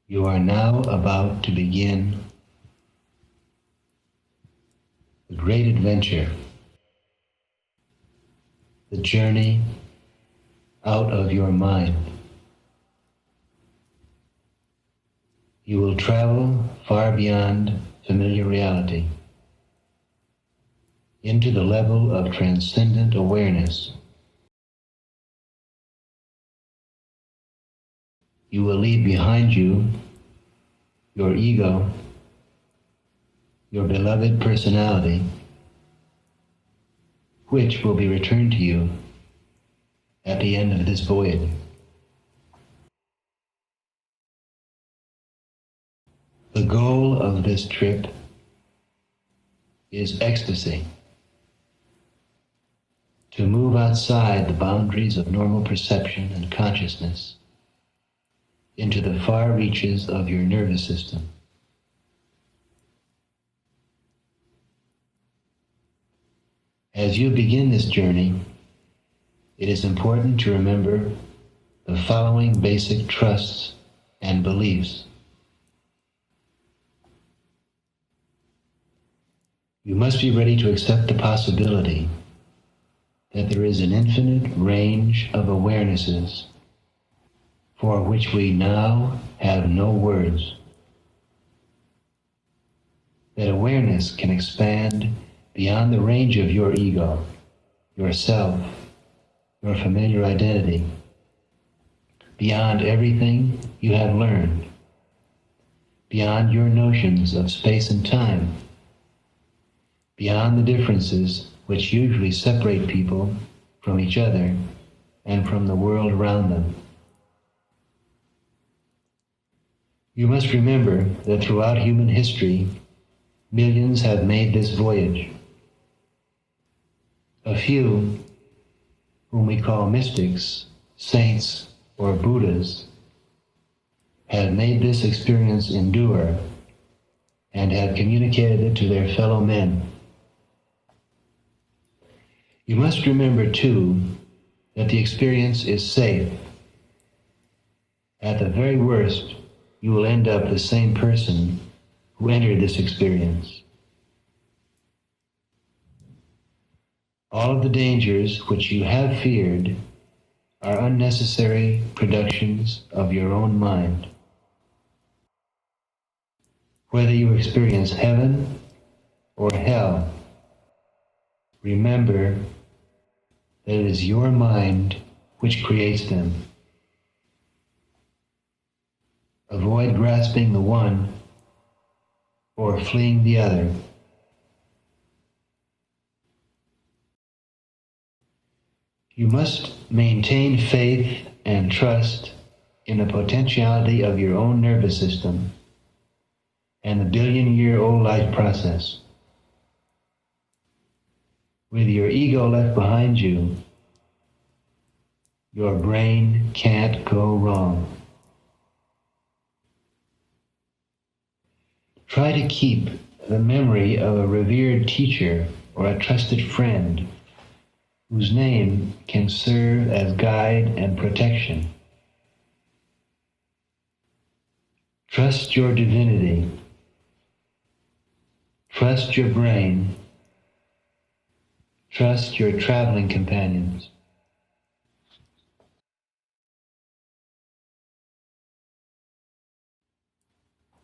You are now about to begin the great adventure, the journey out of your mind. You will travel far beyond familiar reality into the level of transcendent awareness. You will leave behind you your ego, your beloved personality, which will be returned to you at the end of this voyage. The goal of this trip is ecstasy, to move outside the boundaries of normal perception and consciousness into the far reaches of your nervous system. As you begin this journey, it is important to remember the following basic trusts and beliefs. You must be ready to accept the possibility that there is an infinite range of awarenesses for which we now have no words. That awareness can expand beyond the range of your ego, yourself, your familiar identity, beyond everything you have learned, beyond your notions of space and time, beyond the differences which usually separate people from each other and from the world around them. You must remember that throughout human history, millions have made this voyage. A few, whom we call mystics, saints, or Buddhas, have made this experience endure and have communicated it to their fellow men. You must remember, too, that the experience is safe. At the very worst, you will end up the same person who entered this experience. All of the dangers which you have feared are unnecessary productions of your own mind. Whether you experience heaven or hell, remember that it is your mind which creates them. Avoid grasping the one or fleeing the other. You must maintain faith and trust in the potentiality of your own nervous system and the billion-year-old life process. With your ego left behind you, your brain can't go wrong. Try to keep the memory of a revered teacher or a trusted friend whose name can serve as guide and protection. Trust your divinity. Trust your brain. Trust your traveling companions.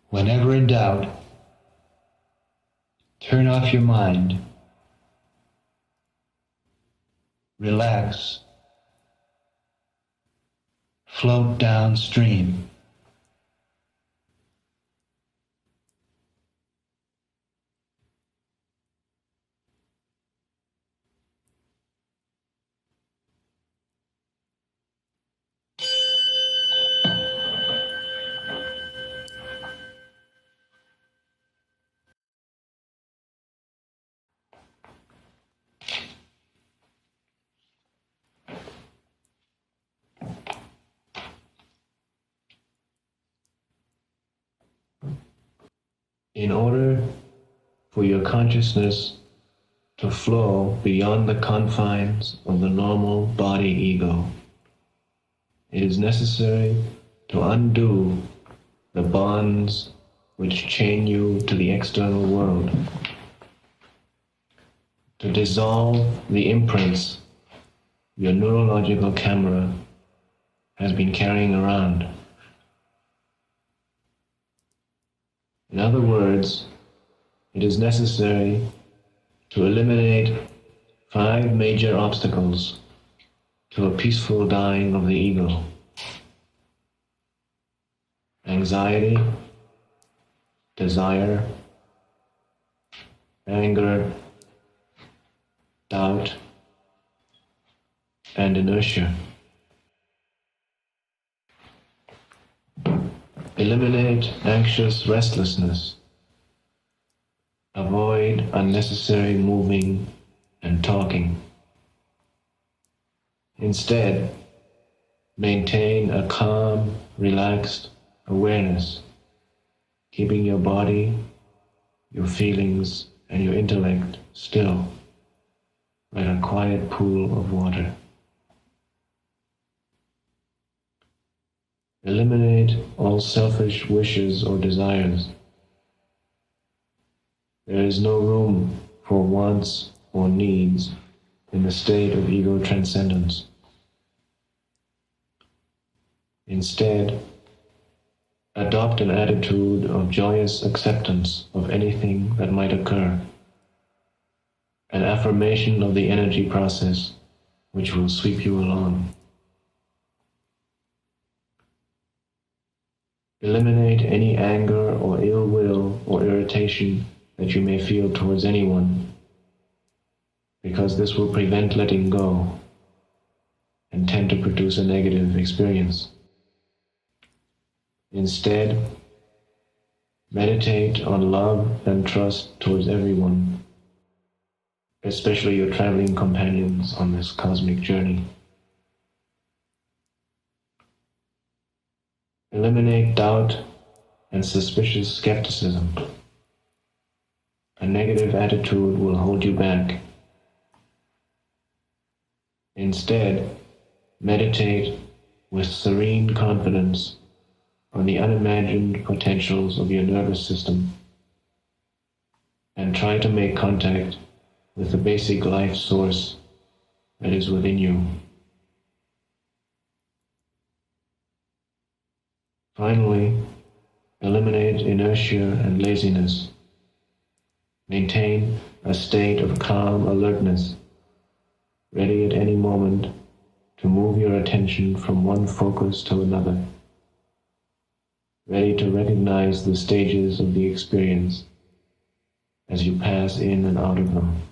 Whenever in doubt, turn off your mind, relax, float downstream. In order for your consciousness to flow beyond the confines of the normal body ego, it is necessary to undo the bonds which chain you to the external world, to dissolve the imprints your neurological camera has been carrying around. In other words, it is necessary to eliminate 5 major obstacles to a peaceful dying of the ego: anxiety, desire, anger, doubt, and inertia. Eliminate anxious restlessness. Avoid unnecessary moving and talking. Instead, maintain a calm, relaxed awareness, keeping your body, your feelings, and your intellect still, like a quiet pool of water. Eliminate all selfish wishes or desires. There is no room for wants or needs in the state of ego transcendence. Instead, adopt an attitude of joyous acceptance of anything that might occur, an affirmation of the energy process which will sweep you along. Eliminate any anger or ill will or irritation that you may feel towards anyone, because this will prevent letting go and tend to produce a negative experience. Instead, meditate on love and trust towards everyone, especially your traveling companions on this cosmic journey. Eliminate doubt and suspicious skepticism. A negative attitude will hold you back. Instead, meditate with serene confidence on the unimagined potentials of your nervous system and try to make contact with the basic life source that is within you. Finally, eliminate inertia and laziness. Maintain a state of calm alertness, ready at any moment to move your attention from one focus to another, ready to recognize the stages of the experience as you pass in and out of them.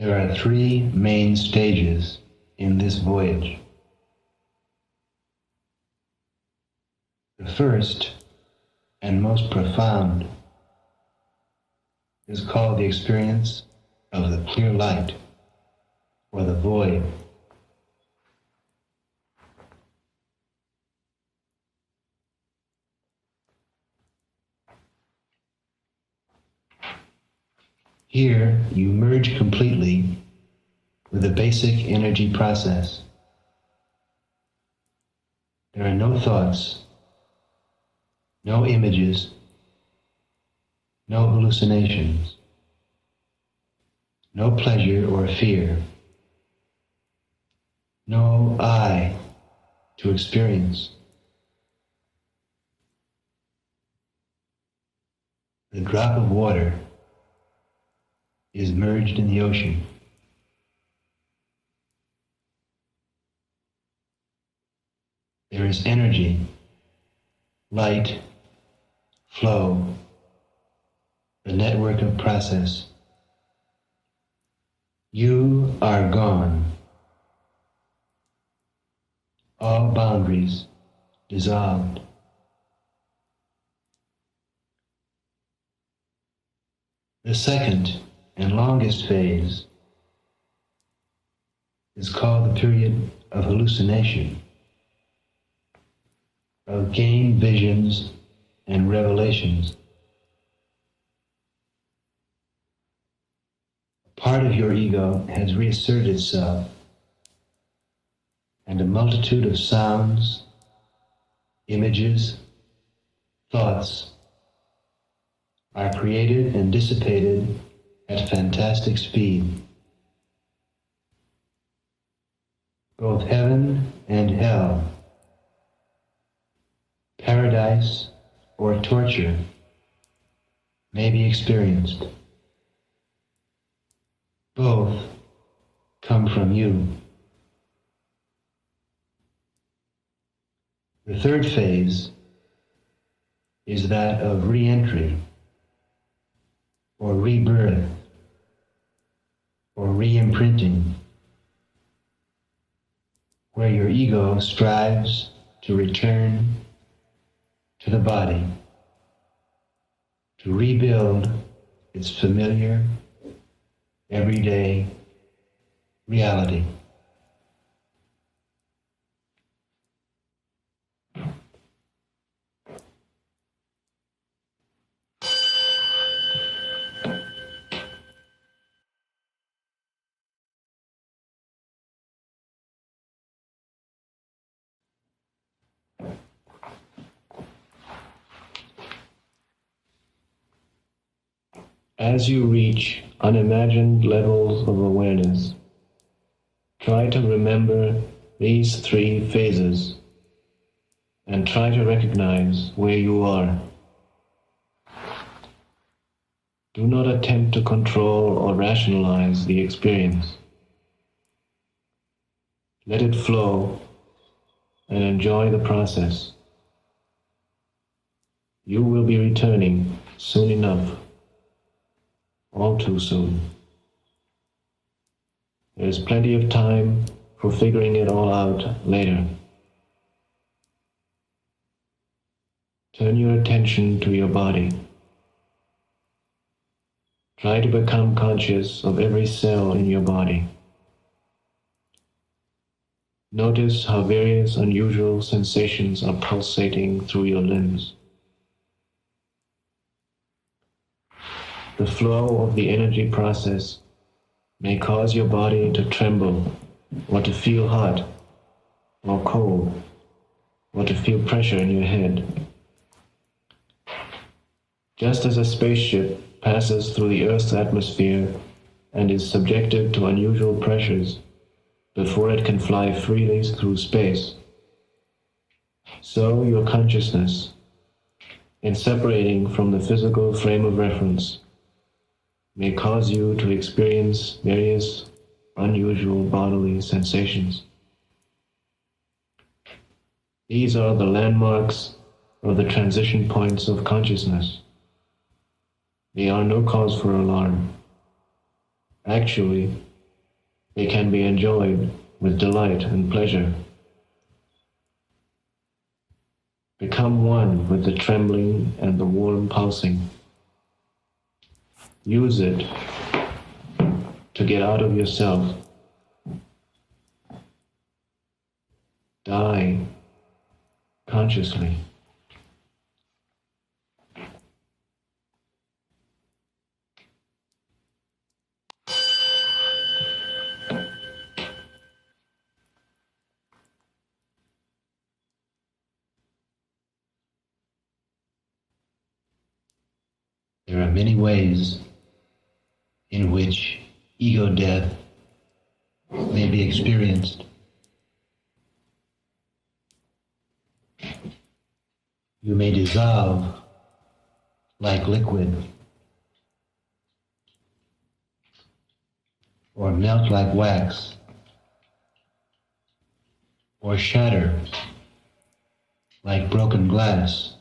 There are 3 main stages in this voyage. The first and most profound is called the experience of the clear light, or the void. Here, you merge completely with the basic energy process. There are no thoughts, no images, no hallucinations, no pleasure or fear, no I to experience. The drop of water is merged in the ocean. There is energy, light, flow, the network of process. You are gone. All boundaries dissolved. The second and longest phase is called the period of hallucination, of gained visions and revelations. A part of your ego has reasserted itself, and a multitude of sounds, images, thoughts are created and dissipated at fantastic speed. Both heaven and hell, paradise or torture, may be experienced. Both come from you. The third phase is that of re-entry, or rebirth, or re-imprinting, where your ego strives to return to the body, to rebuild its familiar, everyday reality. As you reach unimagined levels of awareness, try to remember these three phases and try to recognize where you are. Do not attempt to control or rationalize the experience. Let it flow and enjoy the process. You will be returning soon enough. All too soon. There is plenty of time for figuring it all out later. Turn your attention to your body. Try to become conscious of every cell in your body. Notice how various unusual sensations are pulsating through your limbs. The flow of the energy process may cause your body to tremble, or to feel hot, or cold, or to feel pressure in your head. Just as a spaceship passes through the Earth's atmosphere and is subjected to unusual pressures before it can fly freely through space, so your consciousness, in separating from the physical frame of reference, may cause you to experience various unusual bodily sensations. These are the landmarks or the transition points of consciousness. They are no cause for alarm. Actually, they can be enjoyed with delight and pleasure. Become one with the trembling and the warm pulsing. Use it to get out of yourself. Die consciously. There are many ways in which ego death may be experienced. You may dissolve like liquid, or melt like wax, or shatter like broken glass.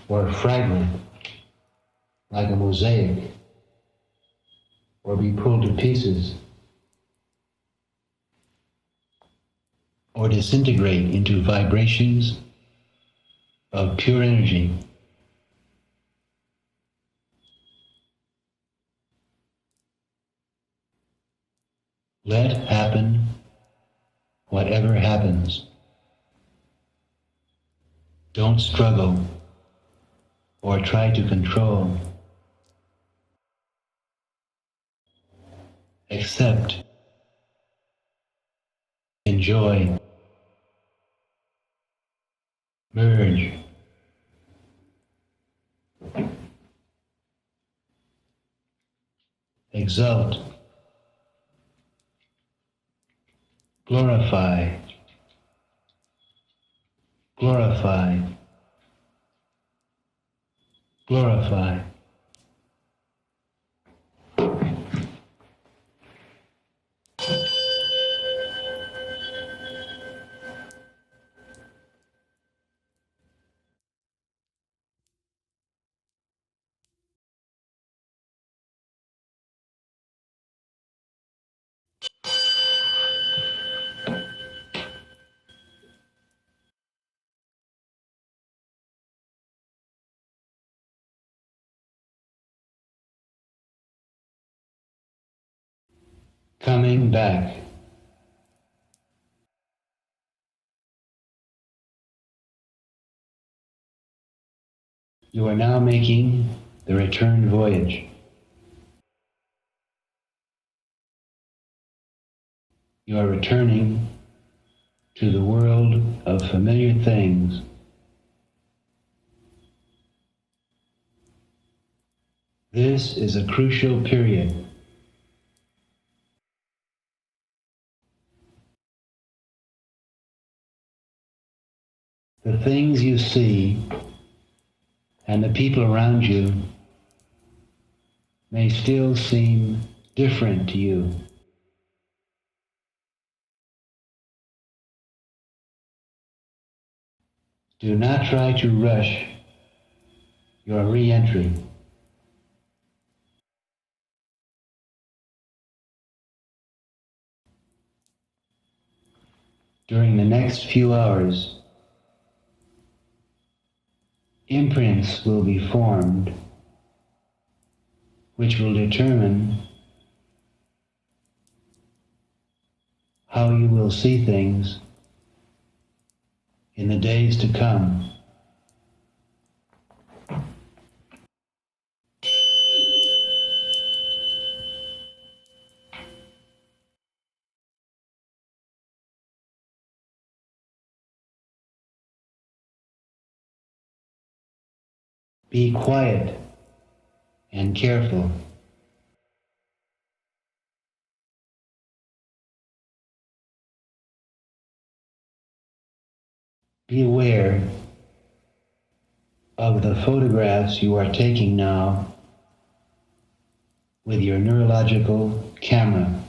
Or fragment like a mosaic, or be pulled to pieces, or disintegrate into vibrations of pure energy. Let happen whatever happens. Don't struggle or try to control. Accept, enjoy, merge, exult, glorify, glorify, glorify. Coming back. You are now making the return voyage. You are returning to the world of familiar things. This is a crucial period. The things you see and the people around you may still seem different to you. Do not try to rush your re-entry. During the next few hours, imprints will be formed which will determine how you will see things in the days to come. Be quiet and careful. Be aware of the photographs you are taking now with your neurological camera.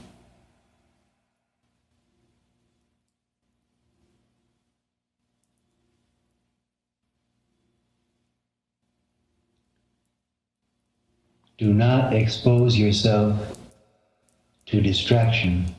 Do not expose yourself to distraction.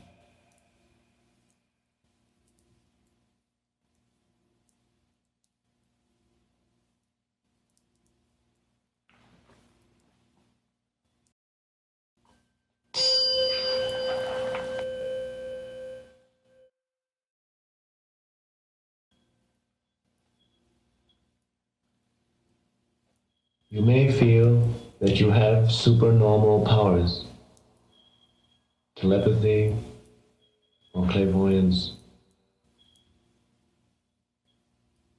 You may feel that you have supernormal powers, telepathy or clairvoyance.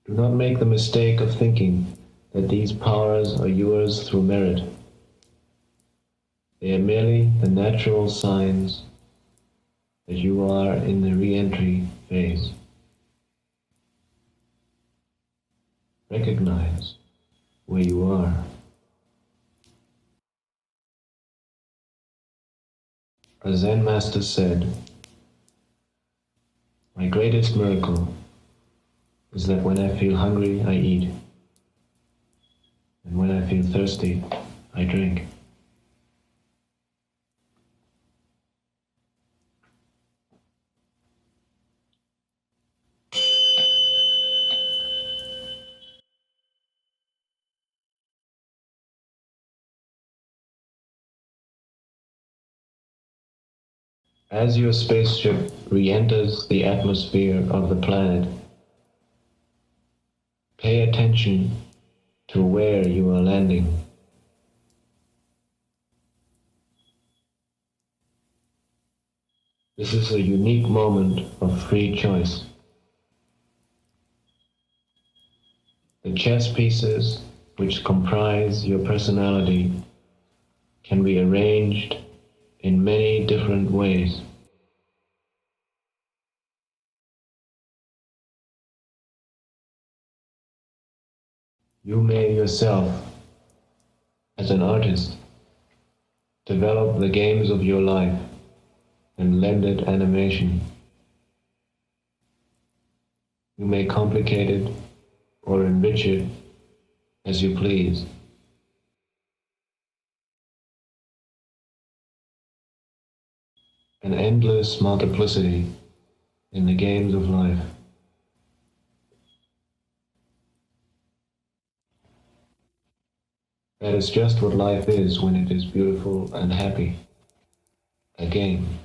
Do not make the mistake of thinking that these powers are yours through merit. They are merely the natural signs that you are in the re-entry phase. Recognize where you are. A Zen master said, "My greatest miracle is that when I feel hungry, I eat, and when I feel thirsty, I drink." As your spaceship re-enters the atmosphere of the planet, pay attention to where you are landing. This is a unique moment of free choice. The chess pieces which comprise your personality can be arranged in many different ways. You may yourself, as an artist, develop the games of your life and lend it animation. You may complicate it or enrich it as you please. An endless multiplicity in the games of life. That is just what life is when it is beautiful and happy. A game.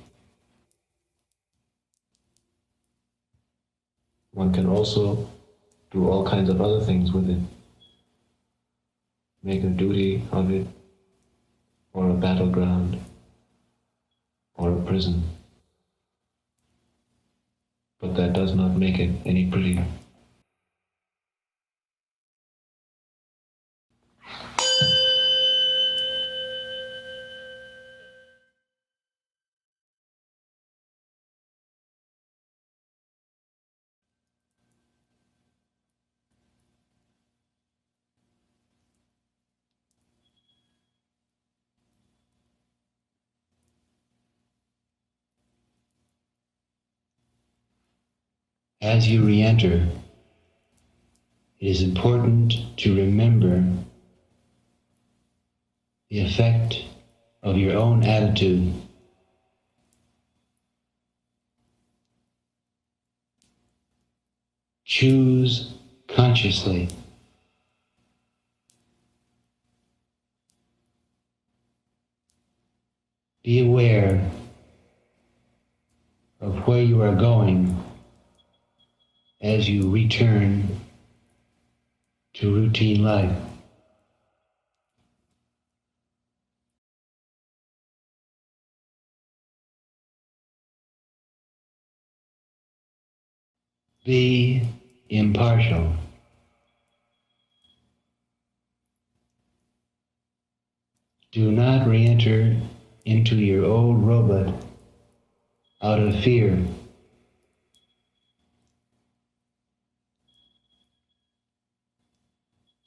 One can also do all kinds of other things with it. Make a duty of it, or a battleground, or a prison. But that does not make it any prettier. As you re-enter, it is important to remember the effect of your own attitude. Choose consciously. Be aware of where you are going as you return to routine life. Be impartial. Do not re-enter into your old robot out of fear.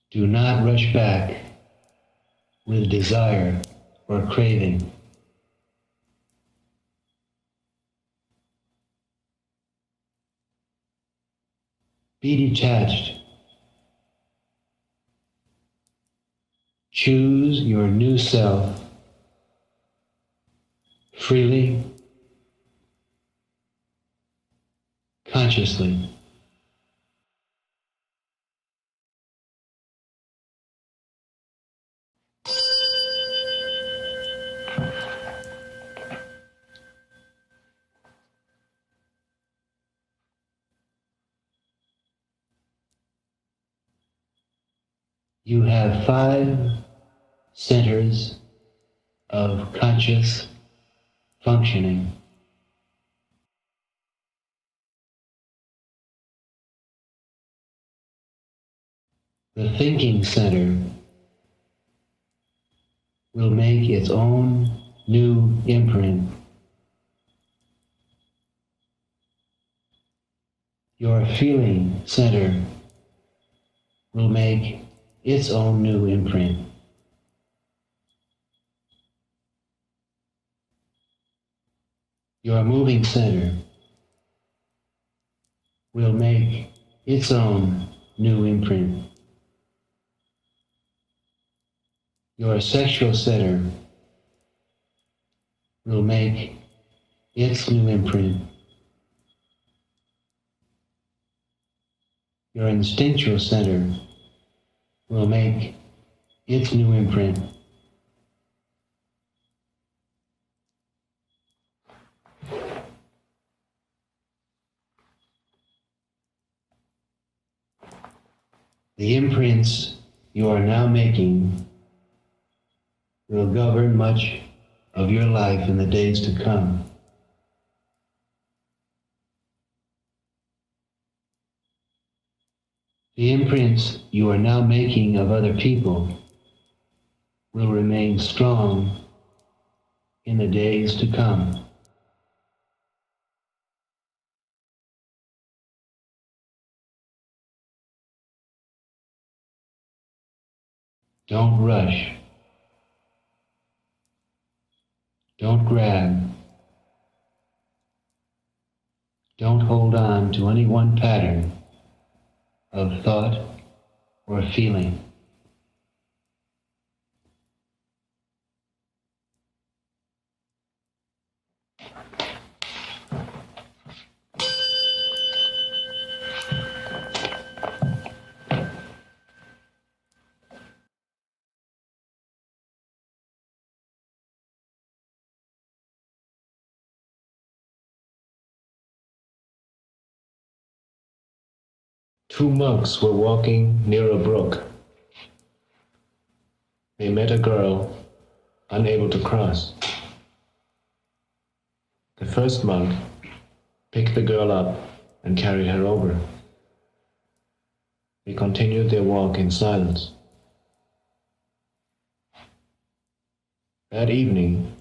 Do not rush back with desire or craving. Be detached. Choose your new self freely, consciously. You have 5 centers of conscious functioning. The thinking center will make its own new imprint. Your feeling center will make its own new imprint. Your moving center will make its own new imprint. Your sexual center will make its new imprint. Your instinctual center will make its new imprint. The imprints you are now making will govern much of your life in the days to come. The imprints you are now making of other people will remain strong in the days to come. Don't rush. Don't grab. Don't hold on to any one pattern of thought or feeling. Two monks were walking near a brook. They met a girl unable to cross. The first monk picked the girl up and carried her over. They continued their walk in silence. That evening,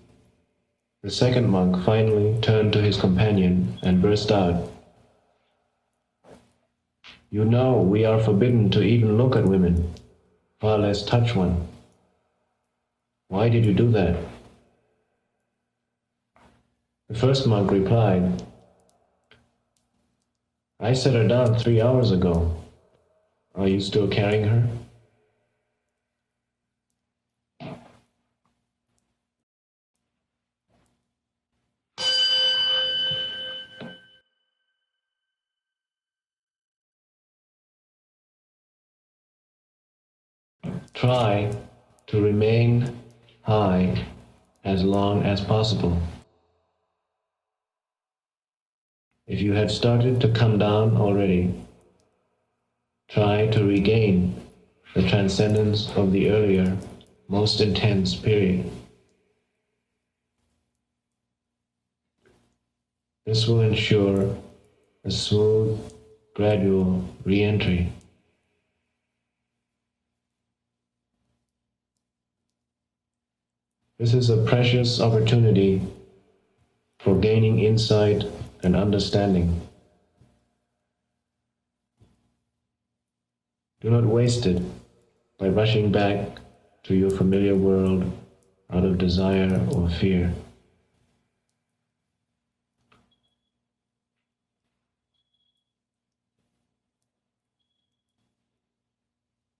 the second monk finally turned to his companion and burst out, "You know we are forbidden to even look at women, far less touch one. Why did you do that?" The first monk replied, "I set her down 3 hours ago. Are you still carrying her?" Try to remain high as long as possible. If you have started to come down already, try to regain the transcendence of the earlier, most intense period. This will ensure a smooth, gradual re-entry. This is a precious opportunity for gaining insight and understanding. Do not waste it by rushing back to your familiar world out of desire or fear.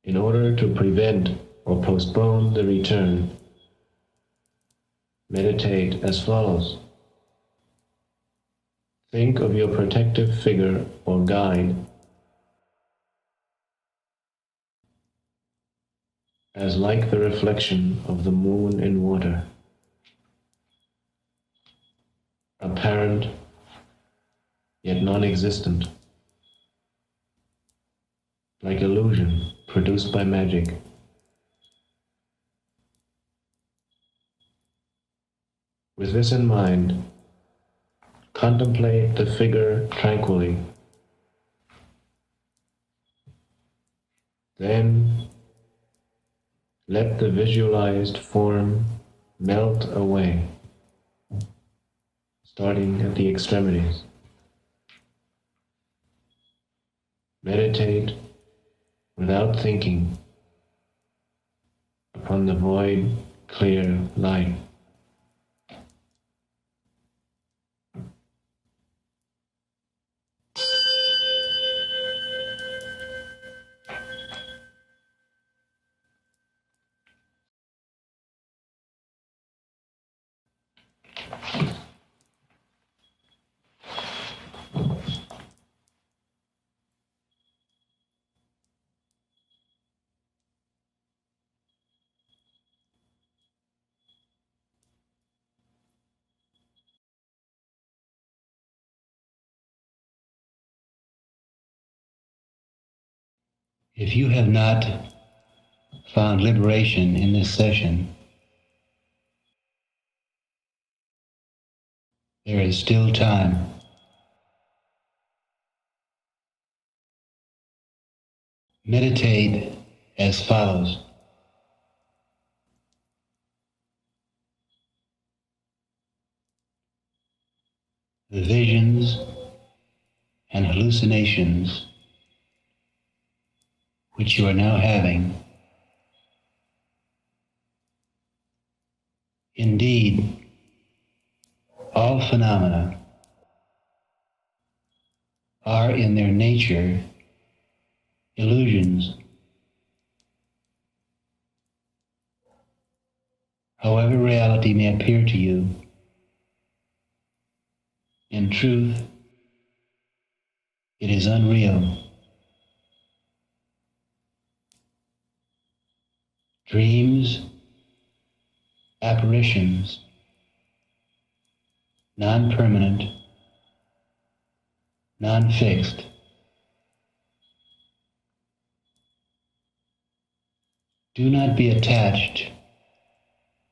In order to prevent or postpone the return, meditate as follows. Think of your protective figure or guide as like the reflection of the moon in water, apparent yet non-existent, like illusion produced by magic. With this in mind, contemplate the figure tranquilly. Then let the visualized form melt away, starting at the extremities. Meditate without thinking upon the void, clear light. If you have not found liberation in this session, there is still time. Meditate as follows. The visions and hallucinations which you are now having, indeed, all phenomena are in their nature illusions. However reality may appear to you, in truth, it is unreal. Dreams, apparitions, non-permanent, non-fixed, do not be attached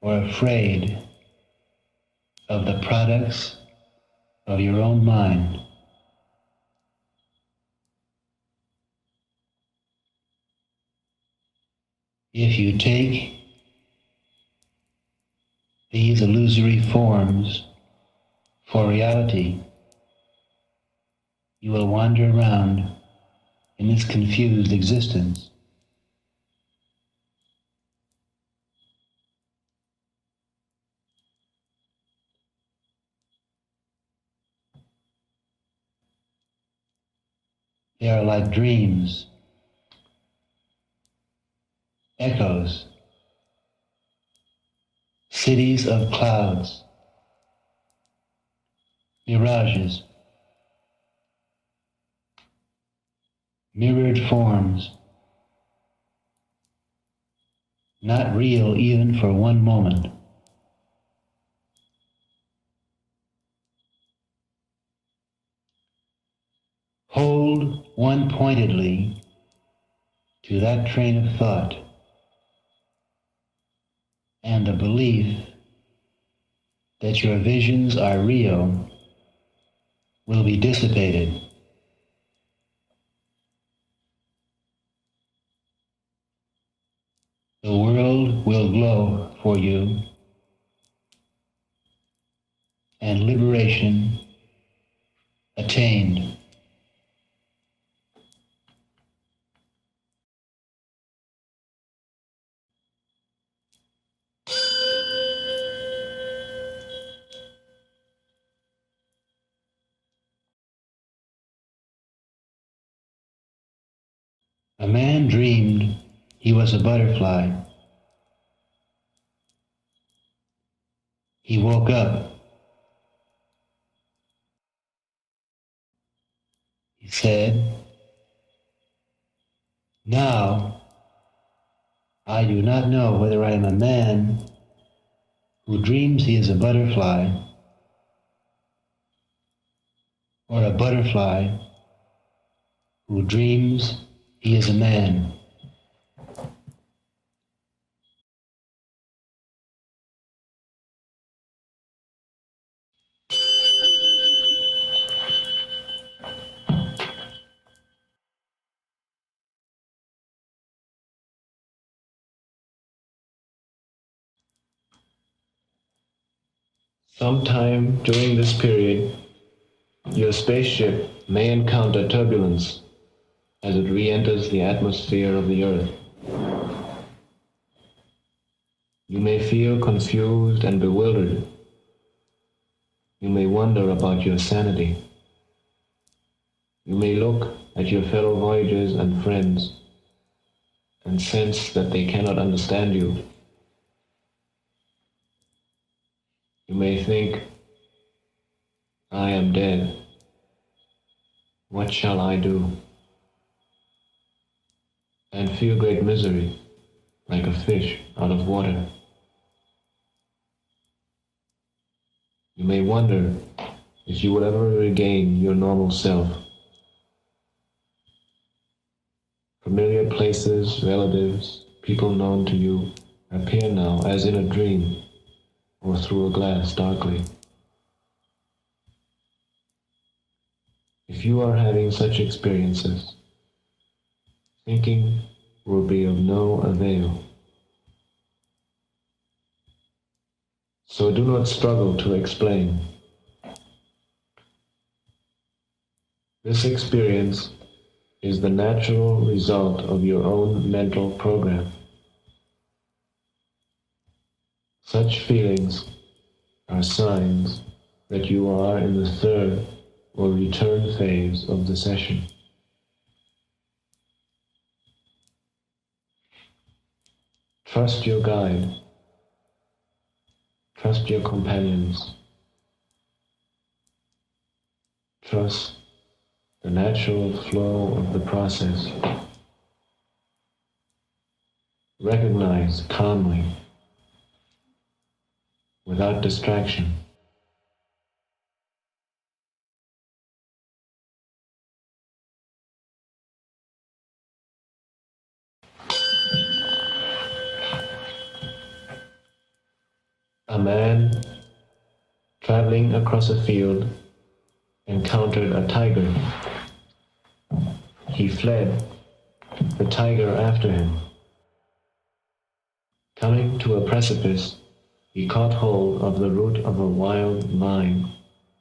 or afraid of the products of your own mind. If you take these illusory forms for reality, you will wander around in this confused existence. They are like dreams, echoes, cities of clouds, mirages, mirrored forms, not real even for one moment. Hold one-pointedly to that train of thought, and the belief that your visions are real will be dissipated. The world will glow for you, and liberation attained. A man dreamed he was a butterfly. He woke up. He said, "Now I do not know whether I am a man who dreams he is a butterfly or a butterfly who dreams he is a man." Sometime during this period, your spaceship may encounter turbulence as it re-enters the atmosphere of the Earth. You may feel confused and bewildered. You may wonder about your sanity. You may look at your fellow voyagers and friends and sense that they cannot understand you. You may think, "I am dead. What shall I do?" and feel great misery, like a fish out of water. You may wonder if you will ever regain your normal self. Familiar places, relatives, people known to you appear now as in a dream or through a glass darkly. If you are having such experiences, thinking will be of no avail. So do not struggle to explain. This experience is the natural result of your own mental program. Such feelings are signs that you are in the third or return phase of the session. Trust your guide. Trust your companions. Trust the natural flow of the process. Recognize calmly, without distraction. A man traveling across a field encountered a tiger. He fled, the tiger after him. Coming to a precipice, he caught hold of the root of a wild vine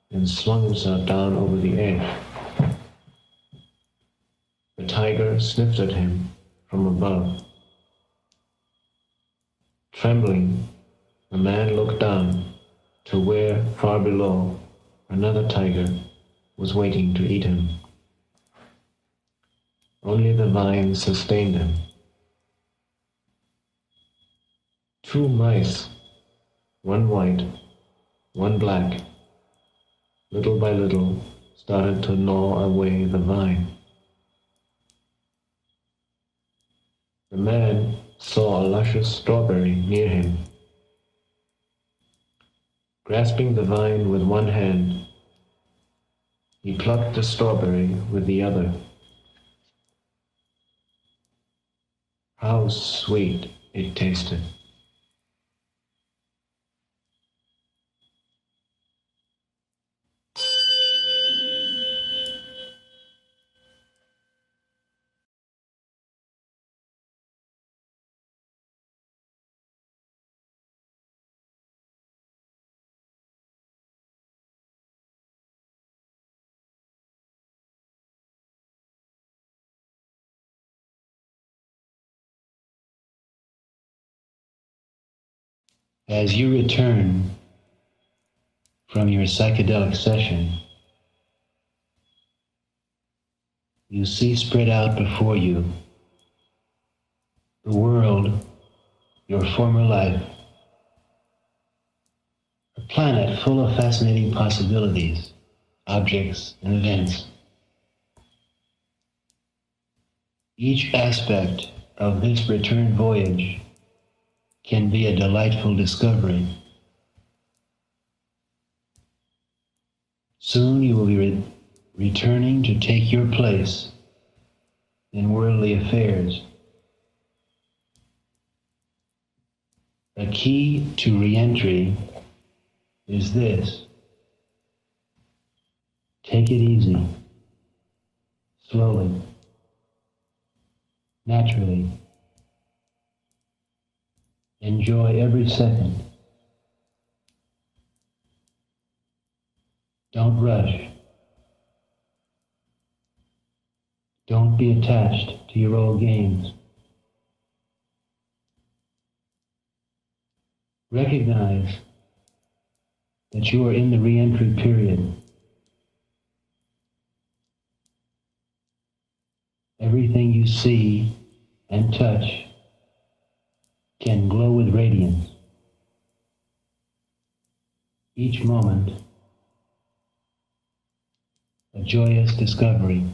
and swung himself down over the edge. The tiger sniffed at him from above. Trembling, the man looked down to where, far below, another tiger was waiting to eat him. Only the vine sustained him. Two mice, one white, one black, little by little started to gnaw away the vine. The man saw a luscious strawberry near him. Grasping the vine with one hand, he plucked the strawberry with the other. How sweet it tasted. As you return from your psychedelic session, you see spread out before you the world, your former life, a planet full of fascinating possibilities, objects, and events. Each aspect of this return voyage can be a delightful discovery. Soon you will be returning to take your place in worldly affairs. A key to re-entry is this: take it easy, slowly, naturally. Enjoy every second. Don't rush. Don't be attached to your old games. Recognize that you are in the re-entry period. Everything you see and touch can glow with radiance. Each moment, a joyous discovery.